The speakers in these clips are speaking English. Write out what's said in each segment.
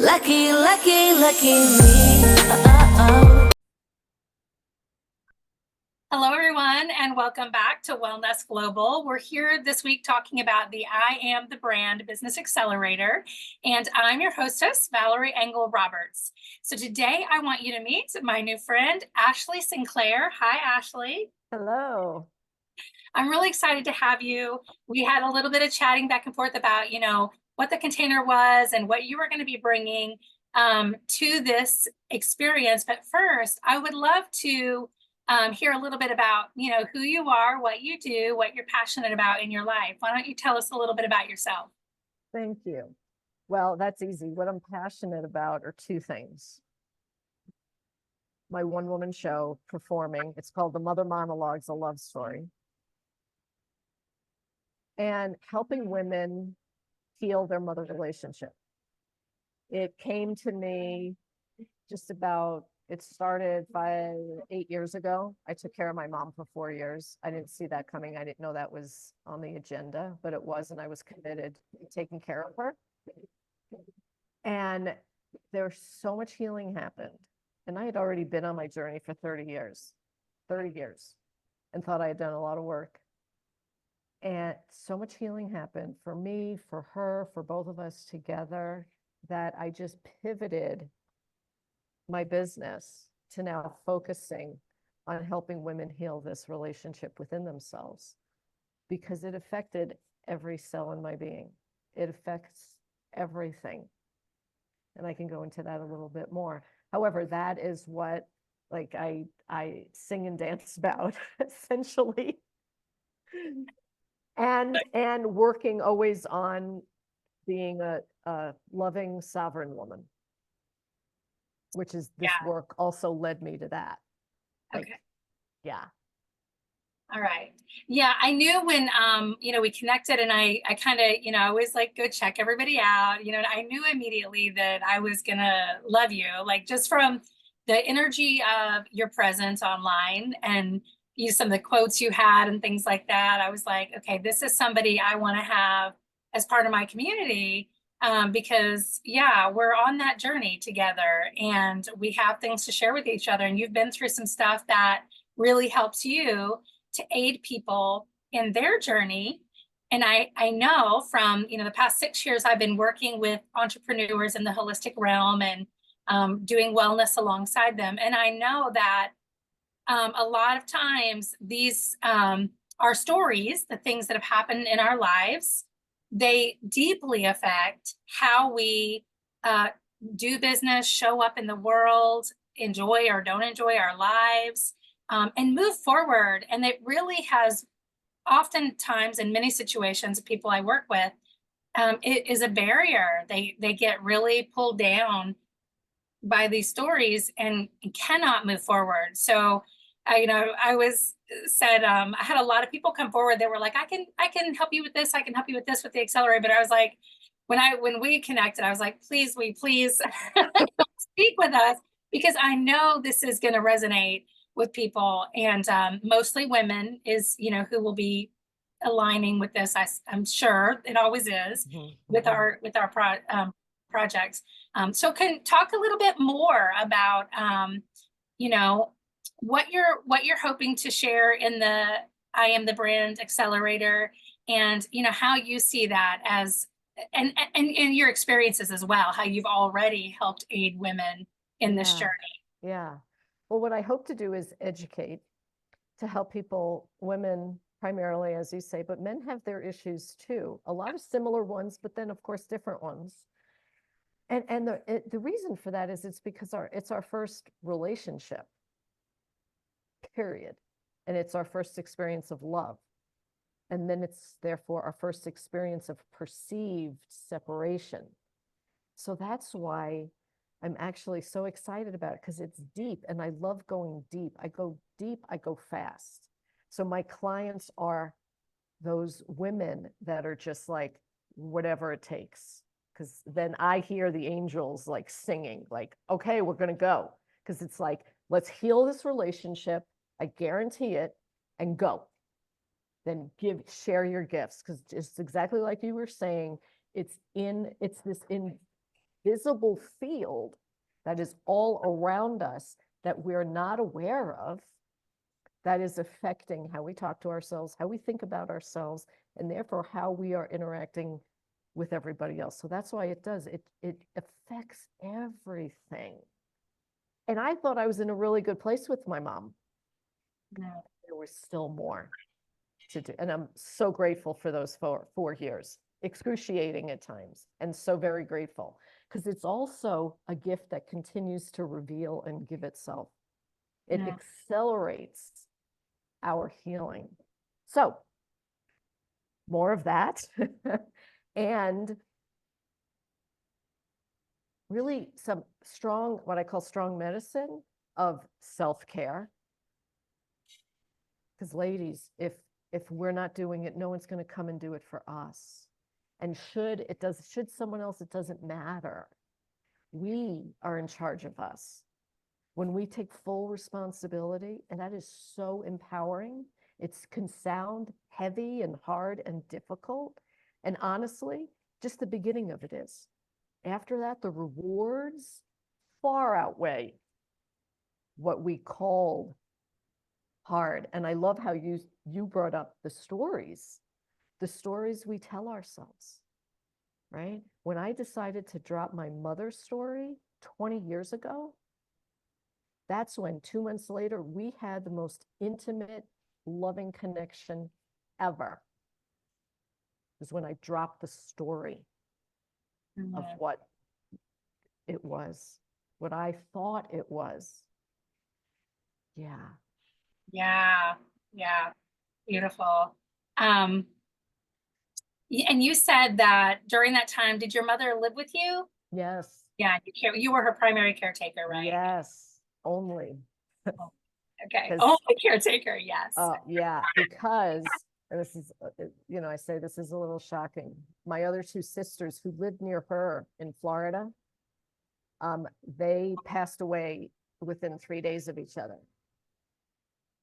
Lucky, lucky, lucky me. Oh. Hello, everyone, and welcome back to Wellness Global. We're here this week talking about the I Am the Brand Business Accelerator, and I'm your hostess, Valerie Engel Roberts. So today I want you to meet my new friend, Ashleigh Sinclaire. Hi, Ashleigh. Hello. I'm really excited to have you. We had a little bit of chatting back and forth about, what the container was and what you were going to be bringing to this experience. But first, I would love to hear a little bit about, who you are, what you do, what you're passionate about in your life. Why don't you tell us a little bit about yourself? Thank you. Well, that's easy. What I'm passionate about are two things. My one-woman show performing. It's called The Mother Monologues, a love story. And helping women heal their mother relationship. It came to me it started 8 years ago. I took care of my mom for 4 years. I didn't see that coming. I didn't know that was on the agenda, but it was, and I was committed to taking care of her. And there's so much healing happened. And I had already been on my journey for 30 years, and thought I had done a lot of work. And so much healing happened for me, for her, for both of us together, that I just pivoted my business to now focusing on helping women heal this relationship within themselves, because it affected every cell in my being. It affects everything. And I can go into that a little bit more. However, that is what I sing and dance about, essentially. And working always on being a loving, sovereign woman, which is this work also led me to that. Okay. Yeah. All right. Yeah, I knew when we connected, and I kind of, I always go check everybody out, and I knew immediately that I was gonna love you, just from the energy of your presence online and some of the quotes you had and things like that. I was like, okay, this is somebody I want to have as part of my community, because we're on that journey together and we have things to share with each other. And you've been through some stuff that really helps you to aid people in their journey. And I know from, the past 6 years, I've been working with entrepreneurs in the holistic realm and doing wellness alongside them. And I know that a lot of times these are stories, the things that have happened in our lives, they deeply affect how we do business, show up in the world, enjoy or don't enjoy our lives, and move forward. And it really has, oftentimes in many situations, people I work with, it is a barrier. They get really pulled down by these stories and cannot move forward. So I was said, I had a lot of people come forward. They were like, I can help you with this. I can help you with this with the Accelerator. But I was like, when we connected, I was like, please speak with us, because I know this is going to resonate with people, and mostly women is, who will be aligning with this. I'm sure it always is with our projects. So can talk a little bit more about, what you're hoping to share in the I Am the Brand Accelerator, and, how you see that as, and your experiences as well, how you've already helped aid women in this journey. Yeah. Well, what I hope to do is educate, to help people, women primarily, as you say, but men have their issues too. A lot of similar ones, but then of course different ones. And the reason for that is it's because it's our first relationship, period. And it's our first experience of love. And then it's therefore our first experience of perceived separation. So that's why I'm actually so excited about it, because it's deep and I love going deep. I go deep, I go fast. So my clients are those women that are just like, whatever it takes. Because then I hear the angels singing, okay, we're going to go. Because it's like, let's heal this relationship. I guarantee it, and go. Then share your gifts. Because it's exactly like you were saying, it's this visible field that is all around us that we're not aware of, that is affecting how we talk to ourselves, how we think about ourselves, and therefore how we are interacting with everybody else. So that's why it does. It affects everything. And I thought I was in a really good place with my mom. There was still more to do. And I'm so grateful for those 4 years, excruciating at times, and so very grateful, because it's also a gift that continues to reveal and give itself. It accelerates our healing. So more of that. And really some strong, what I call strong medicine of self-care. Because ladies, if we're not doing it, no one's going to come and do it for us. And should someone else, it doesn't matter. We are in charge of us. When we take full responsibility, and that is so empowering. It can sound heavy and hard and difficult. And honestly, just the beginning of it is. After that, the rewards far outweigh what we called hard. And I love how you brought up the stories we tell ourselves, right? When I decided to drop my mother's story 20 years ago, that's when 2 months later, we had the most intimate, loving connection ever. It was when I dropped the story of what it was, what I thought it was. Yeah. Yeah. Yeah. Beautiful. And you said that during that time, did your mother live with you? Yes. Yeah. You were her primary caretaker, right? Yes. Only. Okay. Oh, the caretaker. Yes. Yeah, because, and this is, I say this is a little shocking. My other 2 sisters who lived near her in Florida, they passed away within 3 days of each other,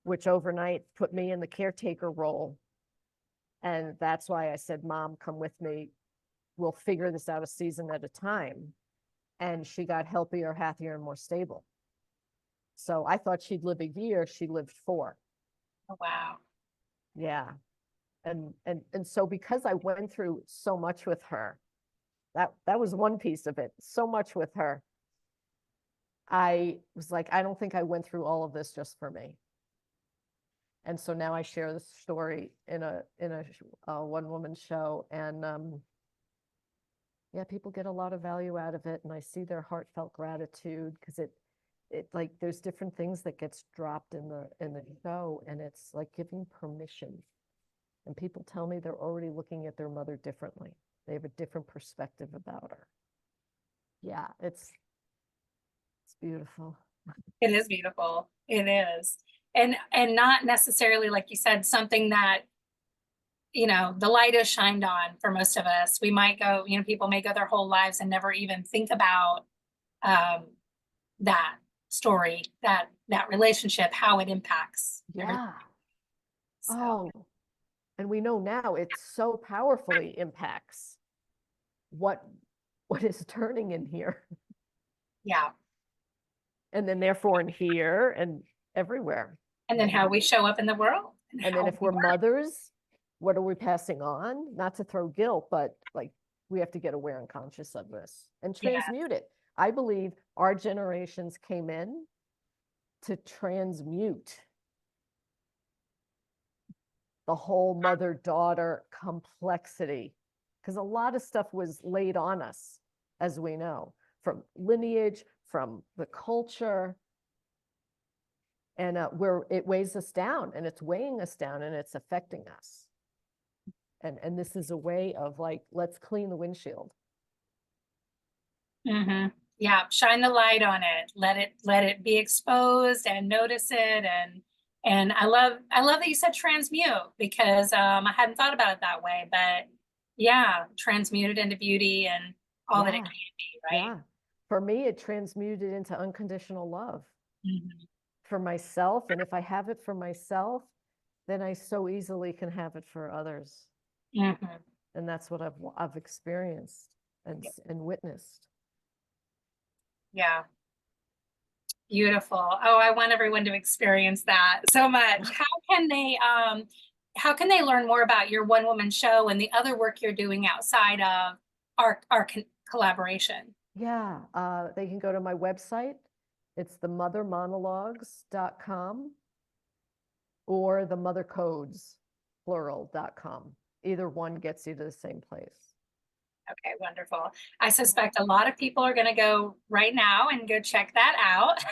which overnight put me in the caretaker role. And that's why I said, Mom, come with me. We'll figure this out a season at a time. And she got healthier, happier, and more stable. So I thought she'd live a year. She lived 4. Oh, wow. Yeah. And so because I went through so much with her, that was one piece of it, so much with her. I was like, I don't think I went through all of this just for me. And so now I share this story in a one-woman show, and yeah, people get a lot of value out of it, and I see their heartfelt gratitude, because it like there's different things that gets dropped in the show, and it's like giving permission. And people tell me they're already looking at their mother differently. They have a different perspective about her. Yeah, it's beautiful. It is beautiful. It is. And not necessarily, like you said, something that, the light is shined on for most of us. We might go, people may go their whole lives and never even think about that story, that relationship, how it impacts. Yeah. So. Oh, and we know now it so powerfully impacts what is turning in here. Yeah. And then therefore in here and everywhere. And then how we show up in the world. And then if we're mothers, what are we passing on? Not to throw guilt, but like we have to get aware and conscious of this and transmute it. I believe our generations came in to transmute the whole mother-daughter complexity, because a lot of stuff was laid on us, as we know, from lineage, from the culture, and where it weighs us down, and it's weighing us down, and it's affecting us. And this is a way of like, let's clean the windshield. Mm-hmm. Yeah, shine the light on it. Let it be exposed and notice it. And I love that you said transmute, because I hadn't thought about it that way. But yeah, transmute it into beauty and all that it can be, right? Yeah. For me, it transmuted into unconditional love for myself. And if I have it for myself, then I so easily can have it for others. And that's what I've experienced and witnessed. Yeah. Beautiful. Oh, I want everyone to experience that so much. How can they learn more about your one woman show and the other work you're doing outside of our collaboration? Yeah, they can go to my website. It's the mothermonologues.com or the mothercodes, plural.com. Either one gets you to the same place. Okay, wonderful. I suspect a lot of people are going to go right now and go check that out.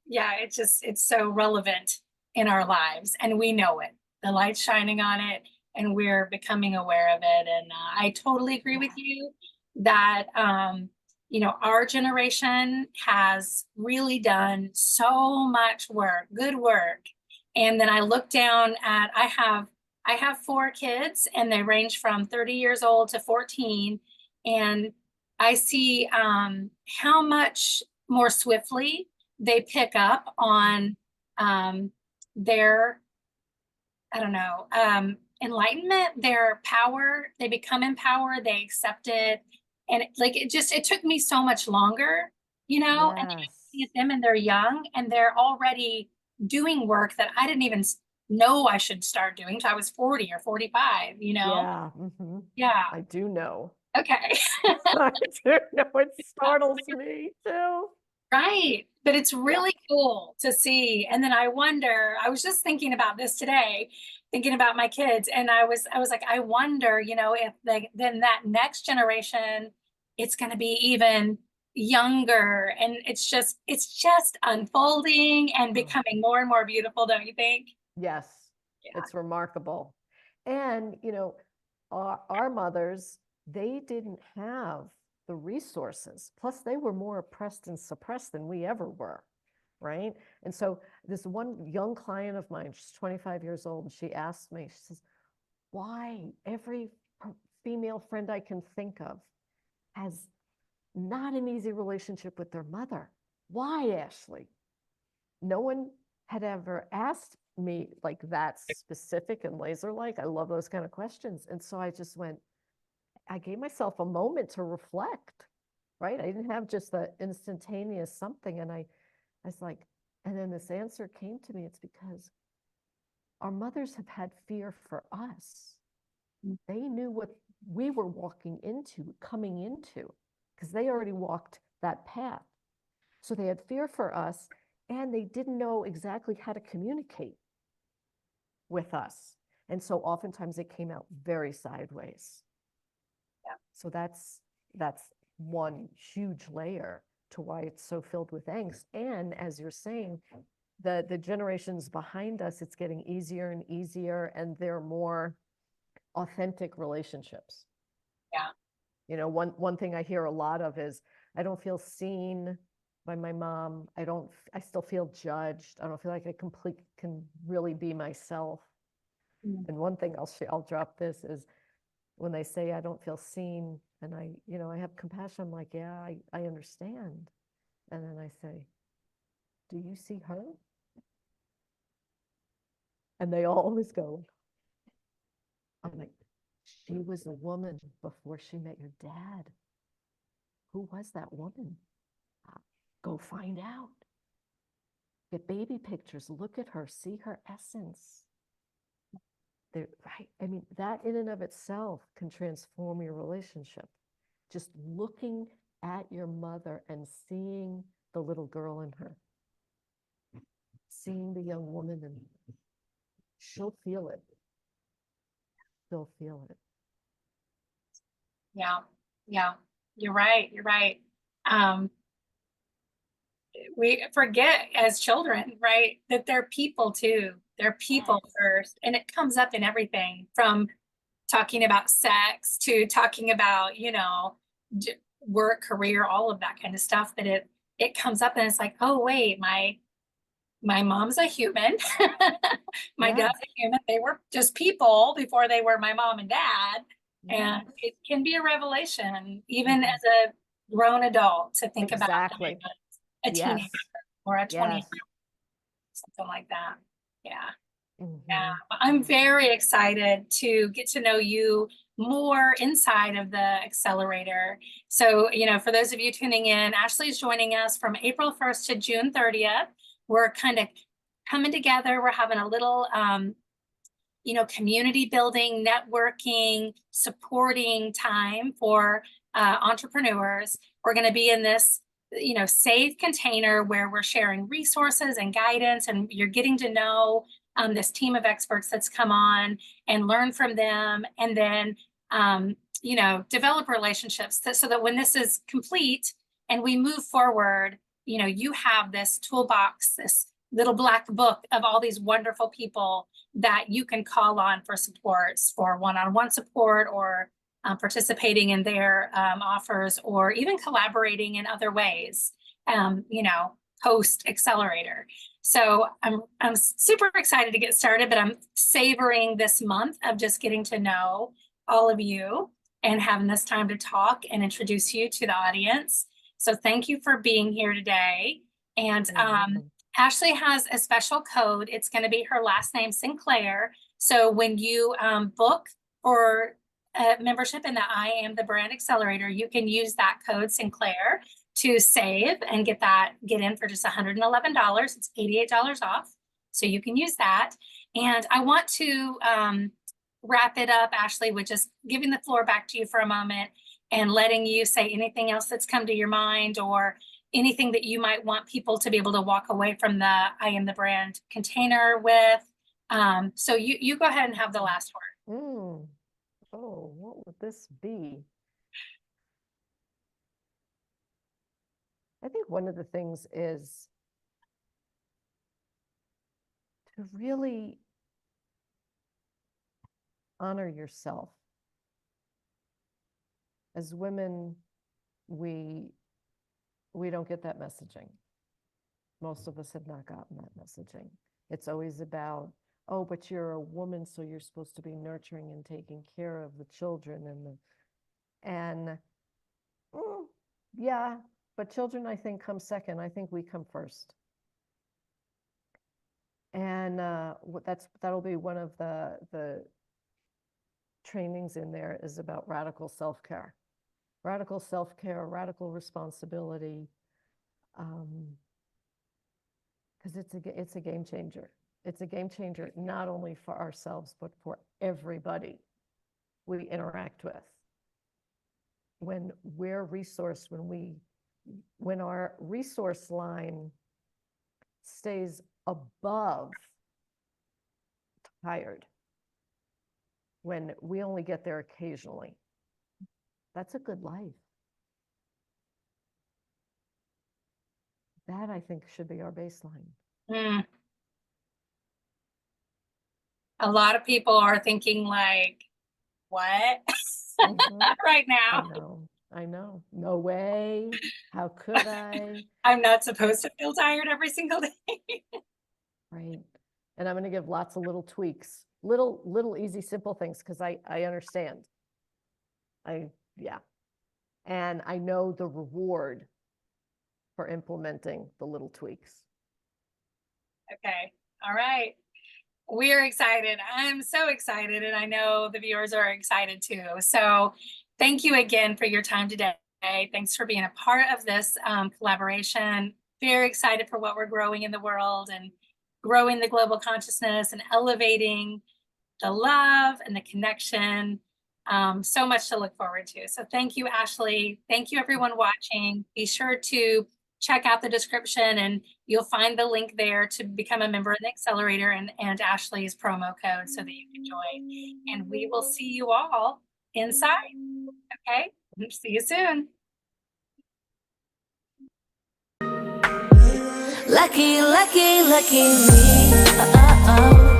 Yeah, it's so relevant in our lives, and we know it. The light's shining on it, and we're becoming aware of it. And I totally agree with you that, our generation has really done so much work, good work. And then I look down at, I have 4 kids, and they range from 30 years old to 14. And I see how much more swiftly they pick up on their, I don't know, enlightenment, their power. They become empowered, they accept it. And it took me so much longer, and I Yes. see them and they're young and they're already doing work that I didn't even know I should start doing until I was 40 or 45, Yeah. Yeah. I do know. Okay. I do know. It startles me too. Right. But it's really cool to see. And then I was just thinking about this today, thinking about my kids. And I was like, I wonder, if then that next generation, it's going to be even younger. And it's just unfolding and becoming more and more beautiful, don't you think? Yes, Yeah. it's remarkable. And, our mothers, they didn't have the resources. Plus, they were more oppressed and suppressed than we ever were, right? And so this one young client of mine, she's 25 years old, and she asked me, she says, why every female friend I can think of has not an easy relationship with their mother? Why, Ashleigh? No one had ever asked me like that specific and laser-like. I love those kind of questions. And so I gave myself a moment to reflect, right? I didn't have just the instantaneous something. And I was like, and then this answer came to me. It's because our mothers have had fear for us. They knew what we were coming into, because they already walked that path. So they had fear for us, and they didn't know exactly how to communicate with us. And so oftentimes it came out very sideways. Yeah. So that's one huge layer to why it's so filled with angst. And as you're saying, the generations behind us, it's getting easier and easier, and they're more authentic relationships. Yeah. One thing I hear a lot of is, I don't feel seen by my mom. I still feel judged. I don't feel like I can really be myself. And one thing I'll drop this is, when they say I don't feel seen, and I have compassion, I'm like, yeah, I understand. And then I say, do you see her? And they always go, I'm like, she was a woman before she met your dad. Who was that woman? Go find out. Get baby pictures, look at her, see her essence. Right? I mean, that in and of itself can transform your relationship. Just looking at your mother and seeing the little girl in her, seeing the young woman, and she'll feel it. She'll feel it. Yeah. Yeah. You're right. You're right. We forget as children, right, that they're people too. They're people first. And it comes up in everything from talking about sex to talking about, work, career, all of that kind of stuff, that it comes up and it's like, oh, wait, my mom's a human. My dad's a human. They were just people before they were my mom and dad. And it can be a revelation, even as a grown adult, to think about a teenager or a 20, something like that. Yeah. Yeah. I'm very excited to get to know you more inside of the Accelerator. So, you know, for those of you tuning in, Ashleigh's joining us from April 1st to June 30th. We're kind of coming together. We're having a little, you know, community building, networking, supporting time for entrepreneurs. We're going to be in this, you know, safe container where we're sharing resources and guidance, and you're getting to know this team of experts that's come on and learn from them, and then, you know, develop relationships so that when this is complete and we move forward, you know, you have this toolbox, this little black book of all these wonderful people that you can call on for supports, for one-on-one support, or participating in their offers, or even collaborating in other ways, you know, post Accelerator. So I'm super excited to get started, but I'm savoring this month of just getting to know all of you and having this time to talk and introduce you to the audience. So thank you for being here today. And Ashleigh has a special code. It's going to be her last name, Sinclaire. So when you book for membership in the I Am the Brand Accelerator, you can use that code Sinclaire to save and get in for just $111. It's $88 off. So you can use that. And I want to wrap it up, Ashleigh, with just giving the floor back to you for a moment and letting you say anything else that's come to your mind, or anything that you might want people to be able to walk away from the I Am the Brand container with. So you go ahead and have the last word. Oh, what would this be? I think one of the things is to really honor yourself. As women, we don't get that messaging. Most of us have not gotten that messaging. It's always about, oh, but you're a woman, so you're supposed to be nurturing and taking care of the children yeah, but children, I think, come second. I think we come first. And that'll be one of the trainings in there, is about radical self-care. Radical self-care, radical responsibility, because it's a game changer. It's a game changer, not only for ourselves, but for everybody we interact with. When we're resourced, when our resource line stays above tired, when we only get there occasionally, that's a good life. That, I think, should be our baseline. A lot of people are thinking like, what? Right now. I know. No way. How could I? I'm not supposed to feel tired every single day. Right. And I'm going to give lots of little tweaks, little easy, simple things, because I understand. Yeah. And I know the reward for implementing the little tweaks. Okay. All right. We're excited. I'm so excited, and I know the viewers are excited too. So thank you again for your time today. Thanks for being a part of this collaboration. Very excited for what we're growing in the world, and growing the global consciousness, and elevating the love and the connection. So much to look forward to. So thank you, Ashleigh. Thank you, everyone watching. Be sure to check out the description, and you'll find the link there to become a member of the Accelerator, and Ashleigh's promo code, so that you can join. And we will see you all inside. Okay, see you soon. Lucky, lucky, lucky me.